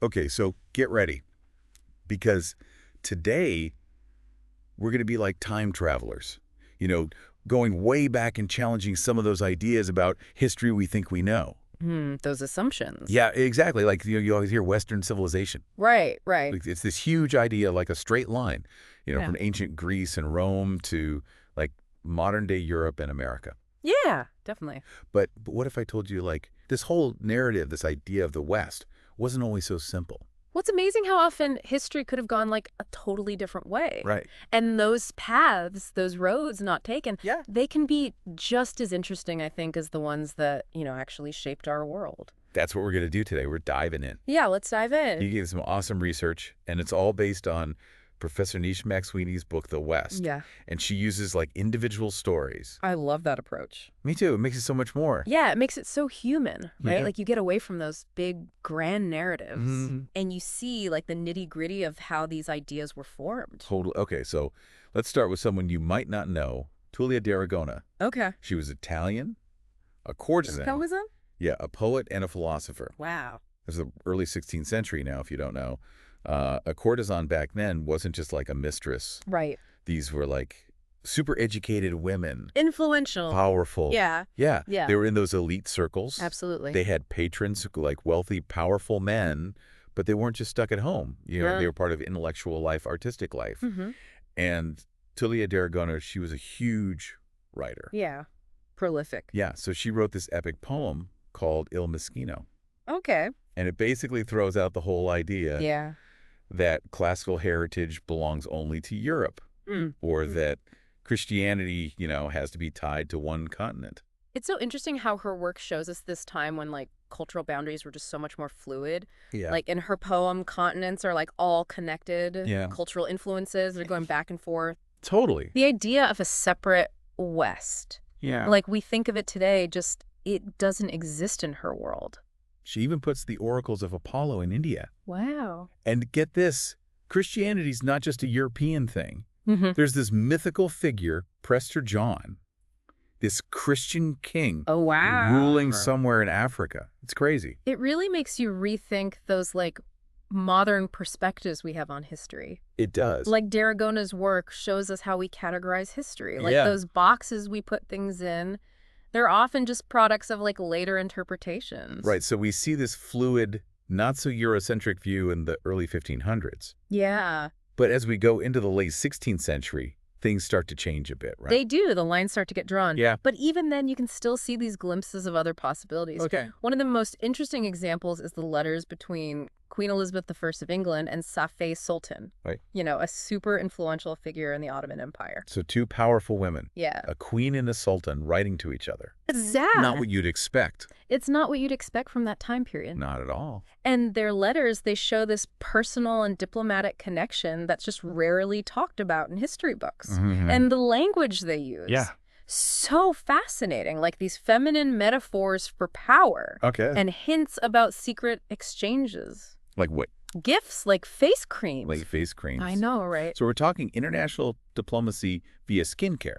Okay, so get ready, because today we're going to be like time travelers, you know, going way back and challenging some of those ideas about history we think we know. Those assumptions. Yeah, exactly. Like you always hear Western civilization. Right, right. Like, it's this huge idea, like a straight line, Yeah. from ancient Greece and Rome to like modern day Europe and America. Yeah, definitely. But what if I told you like this whole narrative, this idea of the West wasn't always so simple? What's amazing how often history could have gone like a totally different way. Right. And those paths, those roads not taken, Yeah. they can be just as interesting, I think, as the ones that, actually shaped our world. That's what we're going to do today. We're diving in. Yeah, let's dive in. You gave some awesome research, and it's all based on Professor Nisha McSweeney's book, The West. Yeah. And she uses like individual stories. I love that approach. Me too. It makes it so much more. Yeah, it makes it so human, right? Yeah. Like you get away from those big, grand narratives Mhm. and you see like the nitty-gritty of how these ideas were formed. Totally. Okay, so let's start with someone you might not know, Tullia d'Aragona. Okay. She was Italian, a courtesan. How was that? Yeah, a poet and a philosopher. Wow. This is the early 16th century now, if you don't know. A courtesan back then wasn't just like a mistress. Right. These were like super educated women, Influential. powerful. Yeah. Yeah. Yeah. They were in those elite circles. Absolutely. They had patrons, like wealthy, powerful men, but they weren't just stuck at home. Yeah. They were part of intellectual life, artistic life. Mm-hmm. And Tullia d'Aragona, she was a huge writer. Yeah. Prolific. Yeah, so she wrote this epic poem called Il Meschino. Okay. And it basically throws out the whole idea Yeah. that classical heritage belongs only to Europe, or that Christianity, has to be tied to one continent. It's so interesting how her work shows us this time when like cultural boundaries were just so much more fluid. Yeah. Like in her poem, continents are like all connected. Yeah. Cultural influences are going back and forth. Totally. The idea of a separate West, Yeah. like we think of it today, just it doesn't exist in her world. She even puts the oracles of Apollo in India. Wow. And get this, Christianity's not just a European thing. Mm-hmm. There's this mythical figure, Prester John, this Christian king Oh, wow. ruling somewhere in Africa. It's crazy. It really makes you rethink those like modern perspectives we have on history. It does. Like d'Aragona's work shows us how we categorize history. Like Yeah. those boxes we put things in, they're often just products of like later interpretations. Right, so we see this fluid, not so Eurocentric view in the early 1500s. Yeah. But as we go into the late 16th century, things start to change a bit, right? They do. The lines start to get drawn. Yeah. But even then, you can still see these glimpses of other possibilities. Okay. One of the most interesting examples is the letters between Queen Elizabeth I of England and Safed Sultan. Right. A super influential figure in the Ottoman Empire. So two powerful women, Yeah. a queen and a sultan, writing to each other. Exactly. Not what you'd expect. It's not what you'd expect from that time period. Not at all. And their letters, they show this personal and diplomatic connection that's just rarely talked about in history books. Mhm. And the language they use. Yeah. So fascinating, like these feminine metaphors for power. Okay. And hints about secret exchanges. Like what? Gifts like face creams. Like face creams. I know, right? So we're talking international diplomacy via skincare.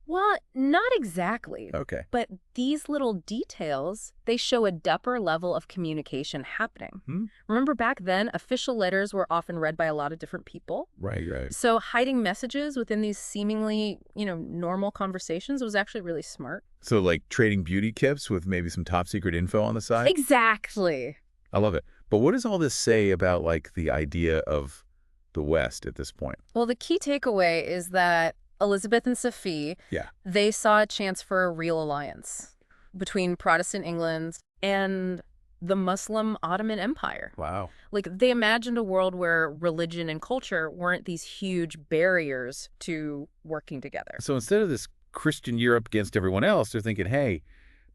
Well, not exactly. Okay. But these little details, they show a deeper level of communication happening. Remember back then, official letters were often read by a lot of different people. Right, right. So hiding messages within these seemingly, normal conversations was actually really smart. So like trading beauty tips with maybe some top secret info on the side? Exactly. I love it. But what does all this say about like the idea of the West at this point? Well, the key takeaway is that Elizabeth and Sophie, Yeah. they saw a chance for a real alliance between Protestant England and the Muslim Ottoman Empire. Wow. Like, they imagined a world where religion and culture weren't these huge barriers to working together. So instead of this Christian Europe against everyone else, they're thinking, hey,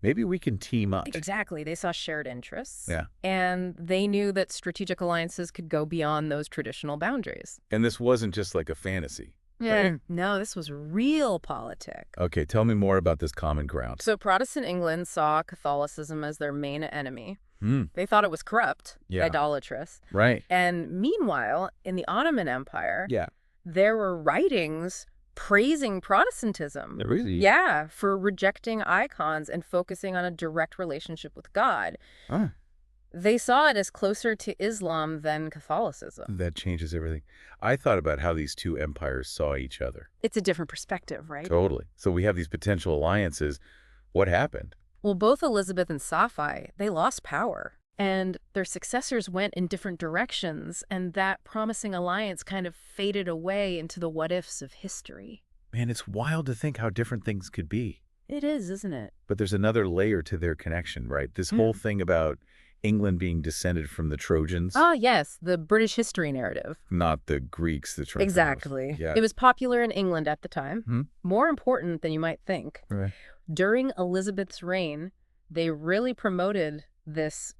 maybe we can team up. Exactly. They saw shared interests. Yeah. And they knew that strategic alliances could go beyond those traditional boundaries. And this wasn't just like a fantasy. Yeah. No, this was real politic. Okay, tell me more about this common ground. So Protestant England saw Catholicism as their main enemy. Hmm. They thought it was corrupt, Yeah. idolatrous. Right. And meanwhile, in the Ottoman Empire, Yeah. there were writings praising Protestantism. Really? Yeah, for rejecting icons and focusing on a direct relationship with God. Huh. They saw it as closer to Islam than Catholicism. That changes everything. I thought about how these two empires saw each other. It's a different perspective, right? Totally. So we have these potential alliances. What happened? Well, both Elizabeth and Safi, they lost power. And their successors went in different directions, and that promising alliance kind of faded away into the what-ifs of history. Man, it's wild to think how different things could be. It is, isn't it? But there's another layer to their connection, right? This whole thing about England being descended from the Trojans. Ah, yes, the British history narrative. Not the Greeks, the Trojans. Exactly. Yeah. It was popular in England at the time. More important than you might think. Right. During Elizabeth's reign, they really promoted this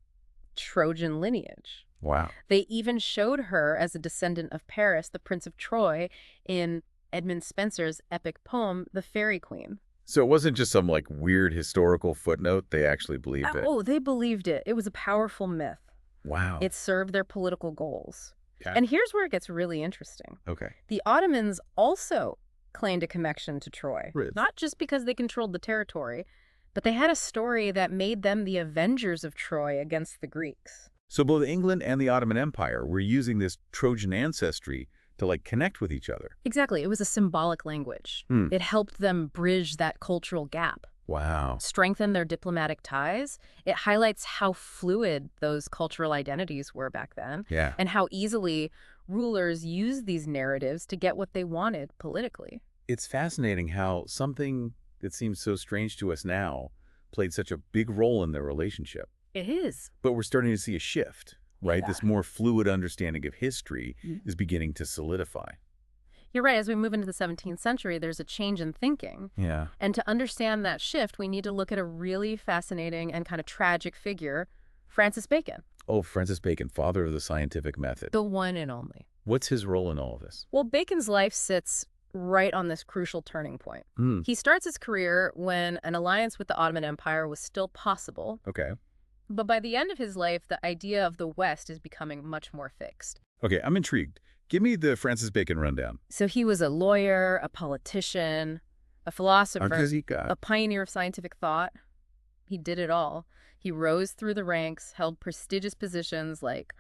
Trojan lineage. Wow. They even showed her as a descendant of Paris, the Prince of Troy, in Edmund Spenser's epic poem, The Faerie Queen. So it wasn't just some weird historical footnote. They actually believed it. Oh, they believed it. It was a powerful myth. Wow. It served their political goals. Yeah. And here's where it gets really interesting. Okay. The Ottomans also claimed a connection to Troy, Right. not just because they controlled the territory, but they had a story that made them the avengers of Troy against the Greeks. So both England and the Ottoman Empire were using this Trojan ancestry to connect with each other. Exactly. It was a symbolic language. It helped them bridge that cultural gap, Wow. strengthen their diplomatic ties. It highlights how fluid those cultural identities were back then, Yeah. and how easily rulers used these narratives to get what they wanted politically. It's fascinating how something that seems so strange to us now played such a big role in their relationship. It is. But we're starting to see a shift, right? Yeah. This more fluid understanding of history is beginning to solidify. You're right. As we move into the 17th century, there's a change in thinking. Yeah. And to understand that shift, we need to look at a really fascinating and kind of tragic figure, Francis Bacon. Oh, Francis Bacon, father of the scientific method. The one and only. What's his role in all of this? Well, Bacon's life sits right on this crucial turning point. He starts his career when an alliance with the Ottoman Empire was still possible. Okay. But by the end of his life, the idea of the West is becoming much more fixed. Okay, I'm intrigued. Give me the Francis Bacon rundown. So he was a lawyer, a politician, a philosopher, a pioneer of scientific thought. He did it all. He rose through the ranks, held prestigious positions like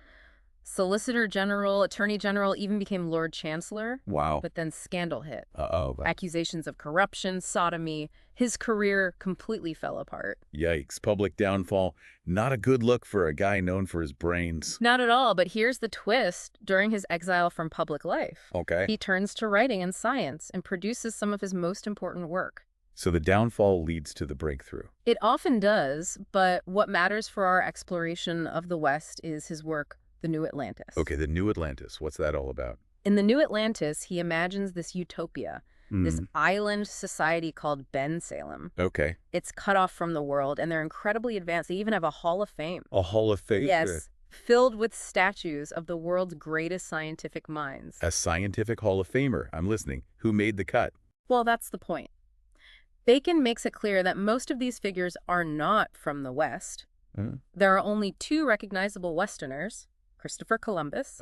Solicitor General, Attorney General, even became Lord Chancellor. Wow. But then scandal hit. Uh-oh. Accusations of corruption, sodomy. His career completely fell apart. Yikes. Public downfall. Not a good look for a guy known for his brains. Not at all, but here's the twist. During his exile from public life, Okay. he turns to writing and science and produces some of his most important work. So the downfall leads to the breakthrough. It often does, but what matters for our exploration of the West is his work, The New Atlantis. Okay, the New Atlantis. What's that all about? In The New Atlantis, he imagines this utopia, this island society called Ben Salem. Okay. It's cut off from the world, and they're incredibly advanced. They even have a Hall of Fame. A Hall of Fame? Yes, filled with statues of the world's greatest scientific minds. A scientific Hall of Famer. I'm listening. Who made the cut? Well, that's the point. Bacon makes it clear that most of these figures are not from the West. There are only two recognizable Westerners, Christopher Columbus,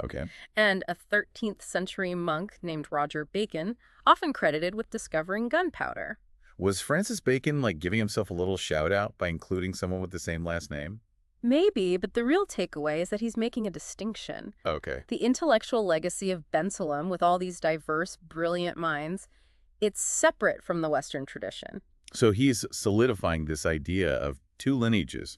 and a 13th century monk named Roger Bacon, often credited with discovering gunpowder. Was Francis Bacon giving himself a little shout out by including someone with the same last name? Maybe, but the real takeaway is that he's making a distinction. Okay. The intellectual legacy of Ben Salem, with all these diverse, brilliant minds, it's separate from the Western tradition. So he's solidifying this idea of two lineages,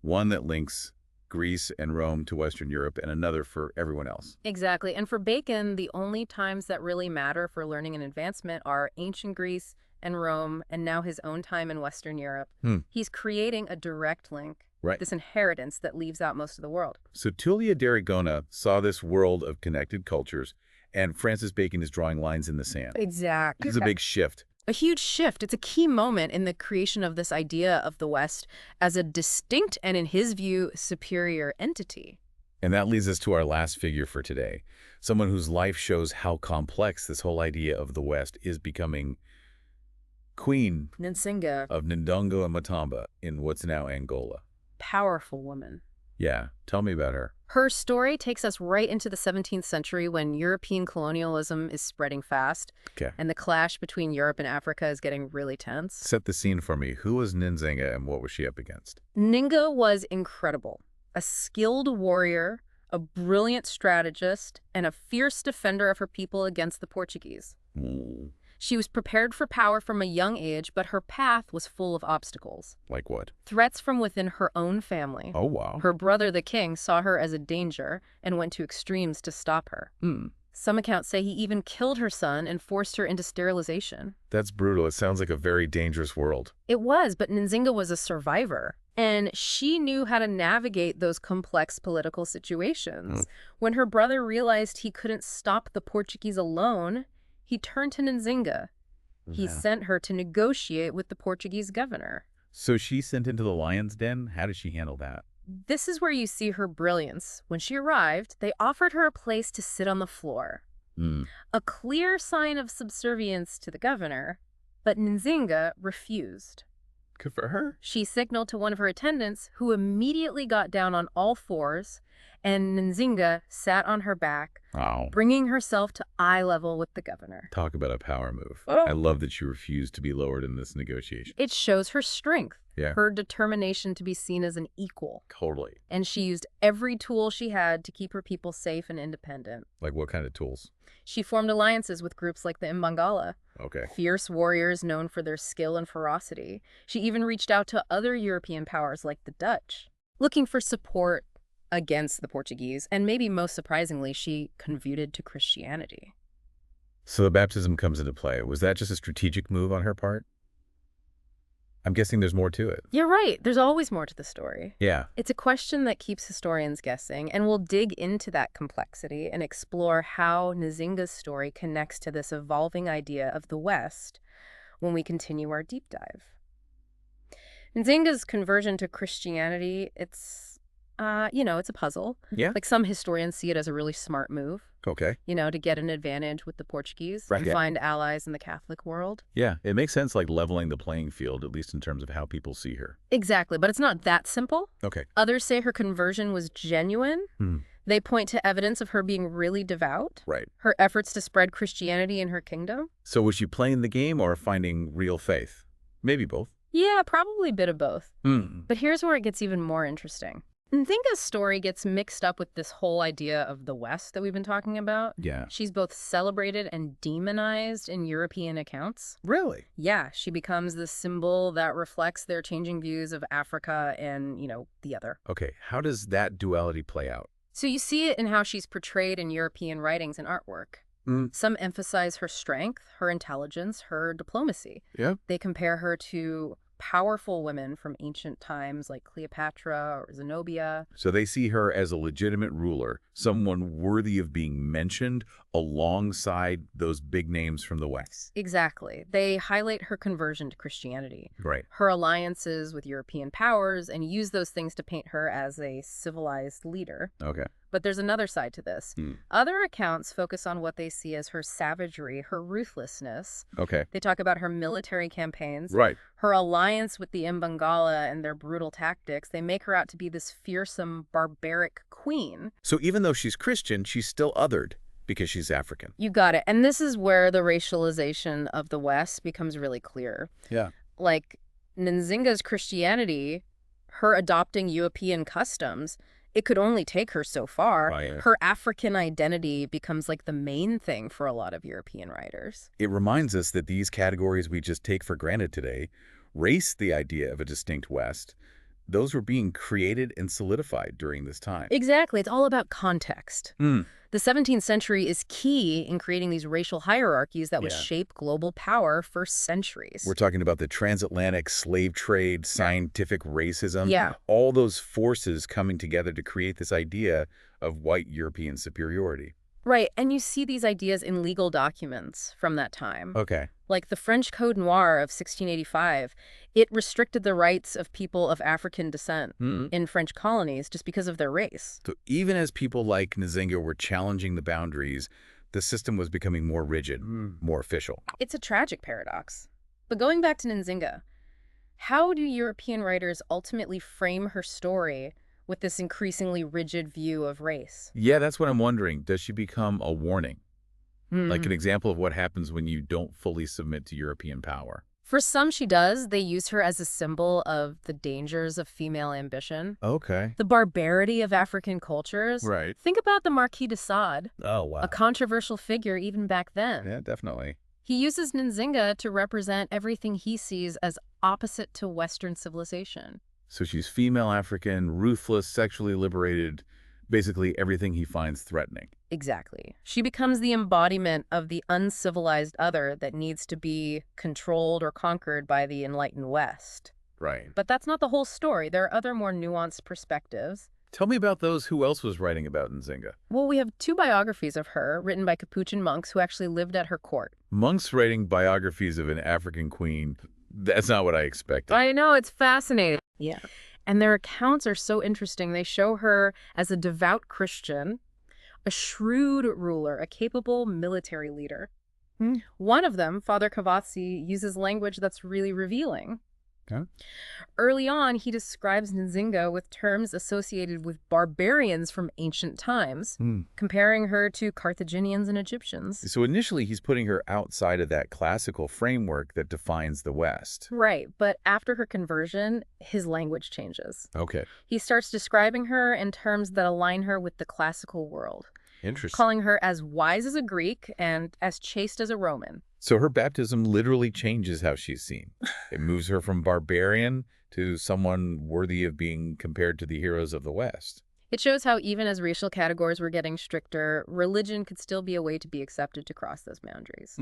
one that links Greece and Rome to Western Europe and another for everyone else. Exactly. And for Bacon, the only times that really matter for learning and advancement are ancient Greece and Rome, and now his own time in Western Europe. He's creating a direct link, this inheritance that leaves out most of the world. So Tullia d'Aragona saw this world of connected cultures, and Francis Bacon is drawing lines in the sand. Exactly. This is a big shift. A huge shift. It's a key moment in the creation of this idea of the West as a distinct and, in his view, superior entity. And that leads us to our last figure for today, someone whose life shows how complex this whole idea of the West is becoming. Queen Nzinga. of Ndongo and Matamba in what's now Angola. Powerful woman. Yeah, tell me about her. Her story takes us right into the 17th century when European colonialism is spreading fast, and the clash between Europe and Africa is getting really tense. Set the scene for me. Who was Nzinga and what was she up against? Ninga was incredible. a skilled warrior, a brilliant strategist, and a fierce defender of her people against the Portuguese. Mm. She was prepared for power from a young age, but her path was full of obstacles. Like what? Threats from within her own family. Oh, wow. Her brother, the king, saw her as a danger and went to extremes to stop her. Some accounts say he even killed her son and forced her into sterilization. That's brutal. It sounds like a very dangerous world. It was, but Nzinga was a survivor, and she knew how to navigate those complex political situations. When her brother realized he couldn't stop the Portuguese alone, he turned to Nzinga. He sent her to negotiate with the Portuguese governor. So she sent into the lion's den? How did she handle that? This is where you see her brilliance. When she arrived, they offered her a place to sit on the floor. A clear sign of subservience to the governor, but Nzinga refused. Good for her. She signaled to one of her attendants, who immediately got down on all fours, and Nzinga sat on her back, bringing herself to eye level with the governor. Talk about a power move. Oh. I love that she refused to be lowered in this negotiation. It shows her strength, Yeah. her determination to be seen as an equal. Totally. And she used every tool she had to keep her people safe and independent. Like what kind of tools? She formed alliances with groups like the Imbangala, Okay. fierce warriors known for their skill and ferocity. She even reached out to other European powers like the Dutch, looking for support against the Portuguese, and maybe most surprisingly, she converted to Christianity. So the baptism comes into play. Was that just a strategic move on her part? I'm guessing there's more to it. You're right. There's always more to the story. Yeah. It's a question that keeps historians guessing, and we'll dig into that complexity and explore how Nzinga's story connects to this evolving idea of the West when we continue our deep dive. Nzinga's conversion to Christianity, it's a puzzle. Yeah. Like some historians see it as a really smart move, Okay. to get an advantage with the Portuguese and find allies in the Catholic world. Yeah. It makes sense, like leveling the playing field, at least in terms of how people see her. Exactly, but it's not that simple. Okay. Others say her conversion was genuine. They point to evidence of her being really devout. Right. Her efforts to spread Christianity in her kingdom. So was she playing the game or finding real faith? Maybe both. Yeah, probably a bit of both. But here's where it gets even more interesting. Nzinga's story gets mixed up with this whole idea of the West that we've been talking about. Yeah. She's both celebrated and demonized in European accounts. Really? Yeah, she becomes the symbol that reflects their changing views of Africa and, the other. Okay. How does that duality play out? So you see it in how she's portrayed in European writings and artwork. Some emphasize her strength, her intelligence, her diplomacy. Yeah. They compare her to powerful women from ancient times like Cleopatra or Zenobia. So they see her as a legitimate ruler, someone worthy of being mentioned alongside those big names from the West. Exactly. They highlight her conversion to Christianity, Right. her alliances with European powers, and use those things to paint her as a civilized leader. Okay. But there's another side to this. Other accounts focus on what they see as her savagery, her ruthlessness. Okay. They talk about her military campaigns, Right. her alliance with the Imbangala and their brutal tactics. They make her out to be this fearsome, barbaric queen. So even though she's Christian, she's still othered because she's African. You got it. And this is where the racialization of the West becomes really clear. Yeah. Like Nzinga's Christianity, her adopting European customs, it could only take her so far. Right. Her African identity becomes like the main thing for a lot of European writers. It reminds us that these categories we just take for granted today, race the idea of a distinct West, those were being created and solidified during this time. Exactly. It's all about context. The 17th century is key in creating these racial hierarchies that would shape global power for centuries. We're talking about the transatlantic slave trade, scientific racism, Yeah. all those forces coming together to create this idea of white European superiority. Right. And you see these ideas in legal documents from that time. Okay. Like the French Code Noir of 1685, it restricted the rights of people of African descent in French colonies just because of their race. So even as people like Nzinga were challenging the boundaries, the system was becoming more rigid, more official. It's a tragic paradox. But going back to Nzinga, how do European writers ultimately frame her story with this increasingly rigid view of race? Yeah, that's what I'm wondering. Does she become a warning? Like an example of what happens when you don't fully submit to European power? For some, she does. They use her as a symbol of the dangers of female ambition, Okay. the barbarity of African cultures. Right. Think about the Marquis de Sade, Oh, a wow. controversial figure even back then. Yeah, definitely. He uses Nzinga to represent everything he sees as opposite to Western civilization. So she's female African, ruthless, sexually liberated, basically everything he finds threatening. Exactly. She becomes the embodiment of the uncivilized other that needs to be controlled or conquered by the enlightened West. Right. But that's not the whole story. There are other more nuanced perspectives. Tell me about those. Who else was writing about Nzinga? Well, we have two biographies of her written by Capuchin monks who actually lived at her court. Monks writing biographies of an African queen. That's not what I expected. I know, it's fascinating. Yeah. And their accounts are so interesting. They show her as a devout Christian, a shrewd ruler, a capable military leader. One of them, Father Cavazzi, uses language that's really revealing. Okay. Early on, he describes Nzinga with terms associated with barbarians from ancient times, comparing her to Carthaginians and Egyptians. So initially, he's putting her outside of that classical framework that defines the West. Right, but after her conversion, his language changes. Okay. He starts describing her in terms that align her with the classical world, Interesting. calling her as wise as a Greek and as chaste as a Roman. So her baptism literally changes how she's seen. It moves her from barbarian to someone worthy of being compared to the heroes of the West. It shows how even as racial categories were getting stricter, religion could still be a way to be accepted to cross those boundaries.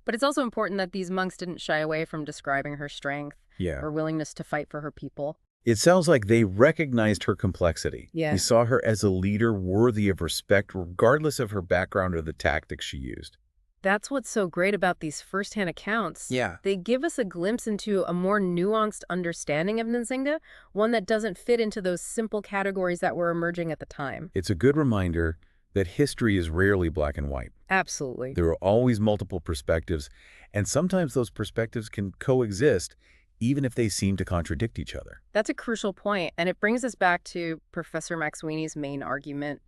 But it's also important that these monks didn't shy away from describing her strength or willingness to fight for her people. It sounds like they recognized her complexity. Yeah. They saw her as a leader worthy of respect, regardless of her background or the tactics she used. That's what's so great about these first-hand accounts. Yeah. They give us a glimpse into a more nuanced understanding of Nzinga, one that doesn't fit into those simple categories that were emerging at the time. It's a good reminder that history is rarely black and white. Absolutely. There are always multiple perspectives, and sometimes those perspectives can coexist even if they seem to contradict each other. That's a crucial point, and it brings us back to Professor Maxwini's main argument.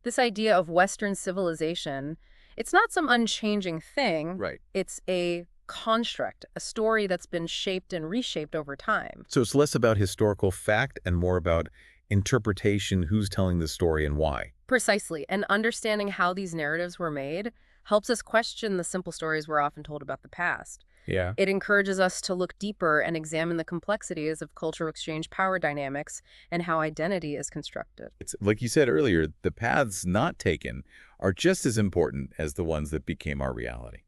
This idea of Western civilization, it's not some unchanging thing. Right. It's a construct, a story that's been shaped and reshaped over time. So it's less about historical fact and more about interpretation, who's telling the story and why. Precisely, and understanding how these narratives were made helps us question the simple stories we're often told about the past. Yeah. It encourages us to look deeper and examine the complexities of cultural exchange power dynamics and how identity is constructed. It's like you said earlier, the paths not taken are just as important as the ones that became our reality.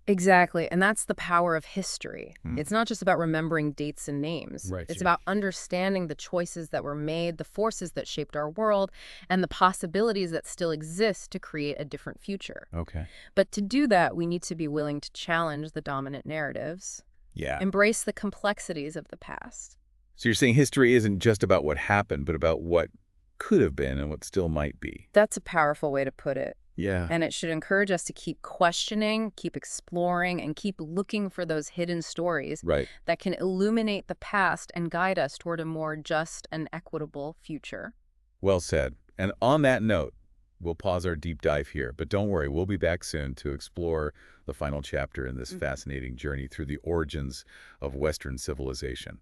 Exactly, and that's the power of history. It's not just about remembering dates and names. Right. It's about understanding the choices that were made, the forces that shaped our world, and the possibilities that still exist to create a different future. Okay. But to do that, we need to be willing to challenge the dominant narratives, Yeah. embrace the complexities of the past. So you're saying history isn't just about what happened, but about what could have been and what still might be. That's a powerful way to put it. Yeah. And it should encourage us to keep questioning, keep exploring, and keep looking for those hidden stories Right. that can illuminate the past and guide us toward a more just and equitable future. Well said. And on that note, we'll pause our deep dive here. But don't worry, we'll be back soon to explore the final chapter in this fascinating journey through the origins of Western civilization.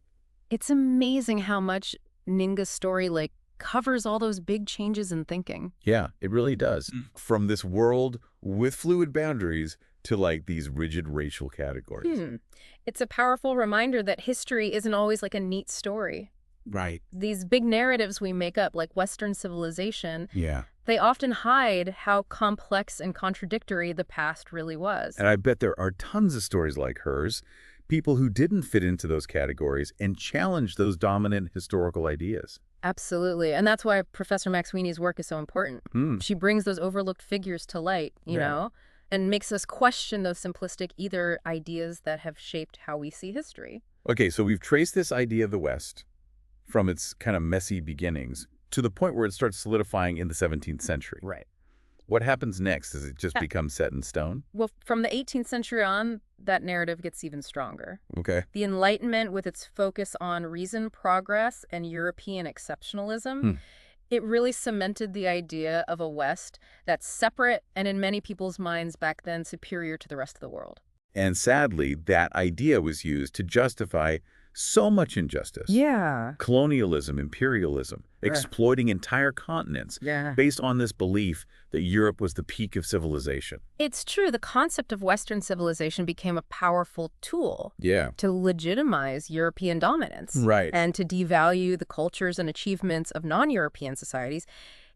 It's amazing how much Ninga's story covers all those big changes in thinking. Yeah, it really does. From this world with fluid boundaries to these rigid racial categories. It's a powerful reminder that history isn't always like a neat story. Right. These big narratives we make up, like Western civilization, Yeah. they often hide how complex and contradictory the past really was. And I bet there are tons of stories like hers, people who didn't fit into those categories and challenged those dominant historical ideas. Absolutely. And that's why Professor Maxwini's work is so important. She brings those overlooked figures to light, you know, and makes us question those simplistic either ideas that have shaped how we see history. Okay, so we've traced this idea of the West from its kind of messy beginnings to the point where it starts solidifying in the 17th century. Right. What happens next? Does it just become set in stone? Well, from the 18th century on, that narrative gets even stronger. Okay. The Enlightenment, with its focus on reason, progress, and European exceptionalism, it really cemented the idea of a West that's separate and in many people's minds back then superior to the rest of the world. And sadly, that idea was used to justify so much injustice. Yeah. Colonialism, imperialism, exploiting entire continents Yeah. based on this belief that Europe was the peak of civilization. It's true, the concept of Western civilization became a powerful tool to legitimize European dominance Right. and to devalue the cultures and achievements of non-European societies.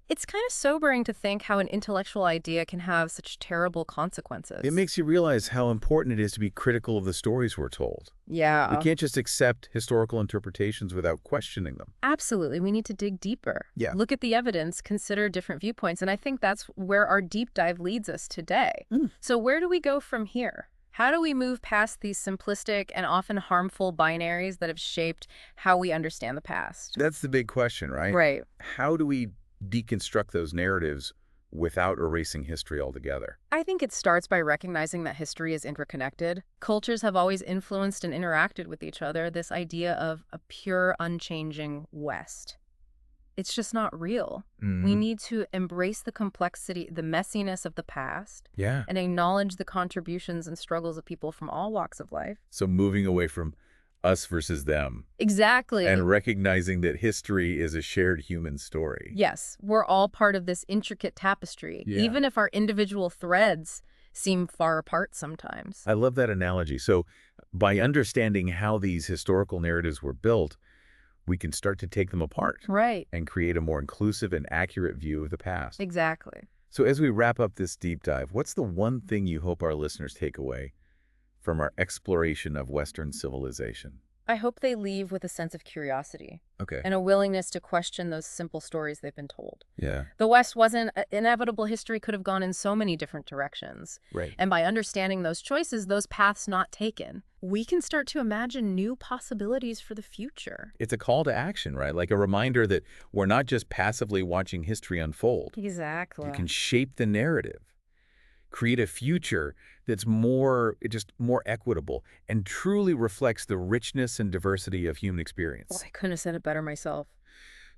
It's kind of sobering to think how an intellectual idea can have such terrible consequences. It makes you realize how important it is to be critical of the stories we're told. Yeah. We can't just accept historical interpretations without questioning them. Absolutely. We need to dig deeper. Yeah. Look at the evidence, consider different viewpoints, and I think that's where our deep dive leads us today. So where do we go from here? How do we move past these simplistic and often harmful binaries that have shaped how we understand the past? That's the big question, right? Right. How do we deconstruct those narratives without erasing history altogether? I think it starts by recognizing that history is interconnected. Cultures have always influenced and interacted with each other. This idea of a pure, unchanging West, it's just not real. We need to embrace the complexity, the messiness of the past, and acknowledge the contributions and struggles of people from all walks of life. So moving away from us versus them. Exactly. And recognizing that history is a shared human story. Yes, we're all part of this intricate tapestry, even if our individual threads seem far apart sometimes. I love that analogy. So by understanding how these historical narratives were built, we can start to take them apart. Right. And create a more inclusive and accurate view of the past. Exactly. So as we wrap up this deep dive, what's the one thing you hope our listeners take away from our exploration of Western civilization? I hope they leave with a sense of curiosity Okay. and a willingness to question those simple stories they've been told. Yeah. The West wasn't inevitable. History could have gone in so many different directions. Right. And by understanding those choices, those paths not taken, we can start to imagine new possibilities for the future. It's a call to action, right? Like a reminder that we're not just passively watching history unfold. Exactly. You can shape the narrative, create a future that's just more equitable and truly reflects the richness and diversity of human experience. Well, I couldn't have said it better myself.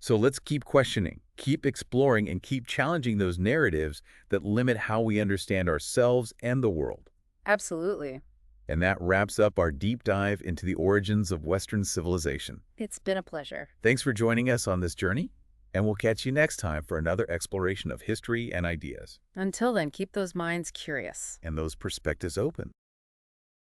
So let's keep questioning, keep exploring, and keep challenging those narratives that limit how we understand ourselves and the world. Absolutely. And that wraps up our deep dive into the origins of Western civilization. It's been a pleasure. Thanks for joining us on this journey, and we'll catch you next time for another exploration of history and ideas. Until then, keep those minds curious. And those perspectives open.